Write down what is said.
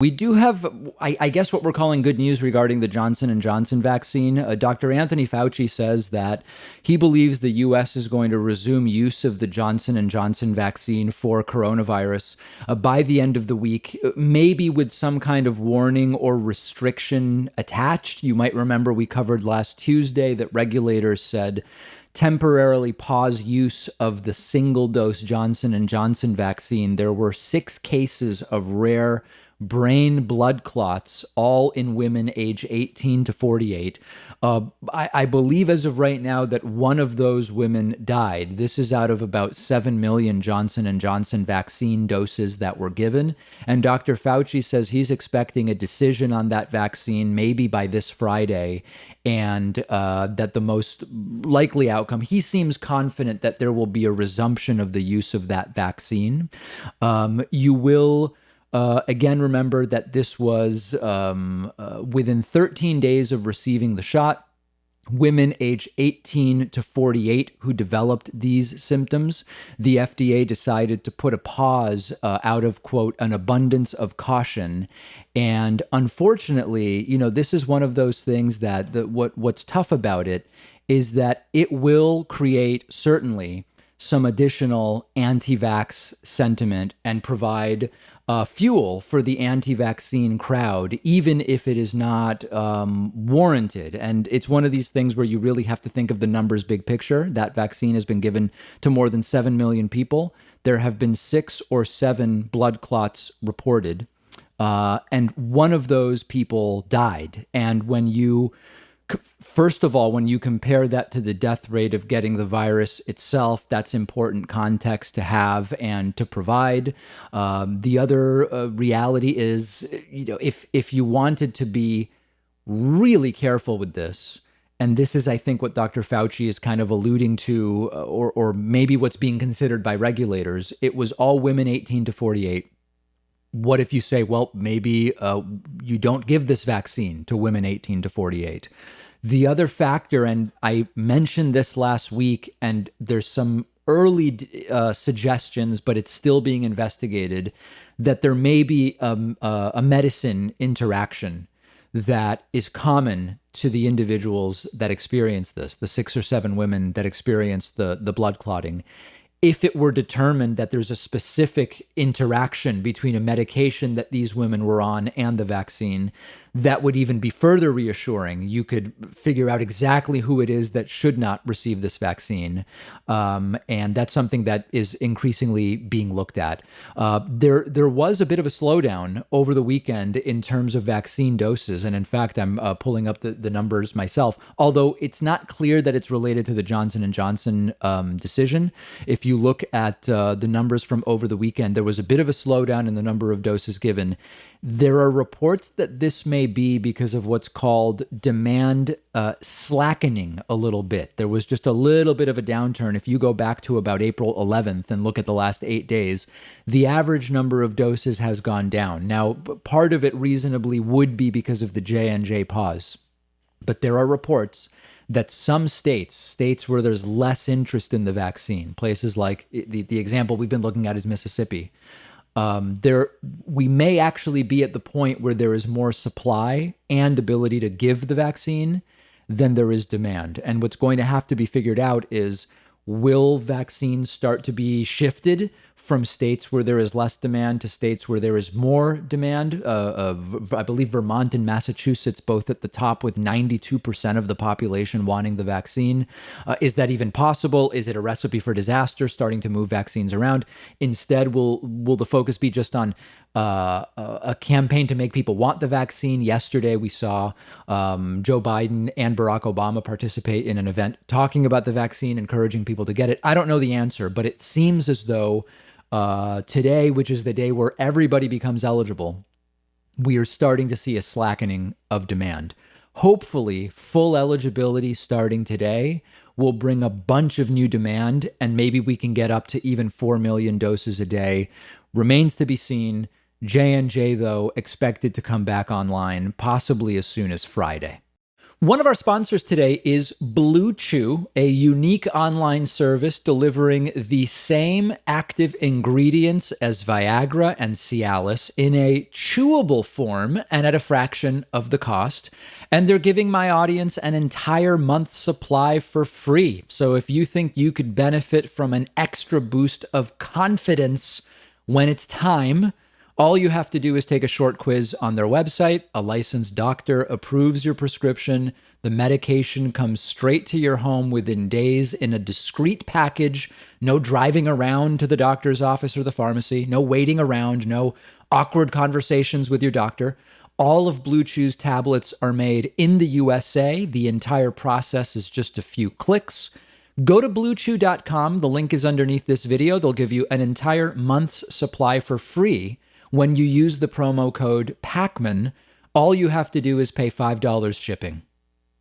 We do have, I guess, what we're calling good news regarding the Johnson & Johnson vaccine. Dr. Anthony Fauci says that he believes the U.S. is going to resume use of the Johnson & Johnson vaccine for coronavirus by the end of the week, maybe with some kind of warning or restriction attached. You might remember we covered last Tuesday that regulators said temporarily pause use of the single-dose Johnson & Johnson vaccine. There were 6 cases of rare brain blood clots, all in women age 18 to 48. I believe as of right now that one of those women died. This is out of about 7 million Johnson & Johnson vaccine doses that were given. And Dr. Fauci says he's expecting a decision on that vaccine maybe by this Friday, and that the most likely outcome, he seems confident that there will be a resumption of the use of that vaccine. You will again, remember that this was within 13 days of receiving the shot. Women age 18 to 48 who developed these symptoms, the FDA decided to put a pause out of, quote, an abundance of caution. And unfortunately, this is one of those things that what's tough about it is that it will create certainly some additional anti-vax sentiment and provide fuel for the anti-vaccine crowd, even if it is not warranted. And it's one of these things where you really have to think of the numbers big picture. That vaccine has been given to more than 7 million people. There have been 6 or 7 blood clots reported, and one of those people died. And when you first of all, when you compare that to the death rate of getting the virus itself, that's important context to have and to provide. The other reality is, if you wanted to be really careful with this, and this is, I think, what Dr. Fauci is kind of alluding to, or maybe what's being considered by regulators, it was all women 18 to 48. What if you say, well, maybe you don't give this vaccine to women 18 to 48? The other factor, and I mentioned this last week, and there's some early suggestions, but it's still being investigated, that there may be a medicine interaction that is common to the individuals that experience this, the 6 or 7 women that experienced the blood clotting. If it were determined that there's a specific interaction between a medication that these women were on and the vaccine, that would even be further reassuring. You could figure out exactly who it is that should not receive this vaccine. And that's something that is increasingly being looked at. There was a bit of a slowdown over the weekend in terms of vaccine doses. And in fact, I'm pulling up the numbers myself, although it's not clear that it's related to the Johnson & Johnson decision. If you look at the numbers from over the weekend, there was a bit of a slowdown in the number of doses given. There are reports that this may be because of what's called demand slackening a little bit. There was just a little bit of a downturn. If you go back to about April 11th and look at the last 8 days, the average number of doses has gone down. Now, part of it reasonably would be because of the J&J pause. But there are reports that some states where there's less interest in the vaccine, places like the example we've been looking at is Mississippi, we may actually be at the point where there is more supply and ability to give the vaccine than there is demand. And what's going to have to be figured out is, will vaccines start to be shifted from states where there is less demand to states where there is more demand? I believe Vermont and Massachusetts both at the top with 92% of the population wanting the vaccine. Is that even possible? Is it a recipe for disaster, starting to move vaccines around? Instead, will the focus be just on a campaign to make people want the vaccine? Yesterday, we saw Joe Biden and Barack Obama participate in an event talking about the vaccine, encouraging people to get it. I don't know the answer, but it seems as though today, which is the day where everybody becomes eligible, we are starting to see a slackening of demand. Hopefully, full eligibility starting today will bring a bunch of new demand, and maybe we can get up to even 4 million doses a day. Remains to be seen. J&J, though, expected to come back online possibly as soon as Friday. One of our sponsors today is Blue Chew, a unique online service delivering the same active ingredients as Viagra and Cialis in a chewable form and at a fraction of the cost. And they're giving my audience an entire month's supply for free. So if you think you could benefit from an extra boost of confidence when it's time, all you have to do is take a short quiz on their website. A licensed doctor approves your prescription. The medication comes straight to your home within days in a discreet package. No driving around to the doctor's office or the pharmacy. No waiting around. No awkward conversations with your doctor. All of Blue Chew's tablets are made in the USA. The entire process is just a few clicks. Go to bluechew.com. The link is underneath this video. They'll give you an entire month's supply for free when you use the promo code Pakman. All you have to do is pay $5 shipping.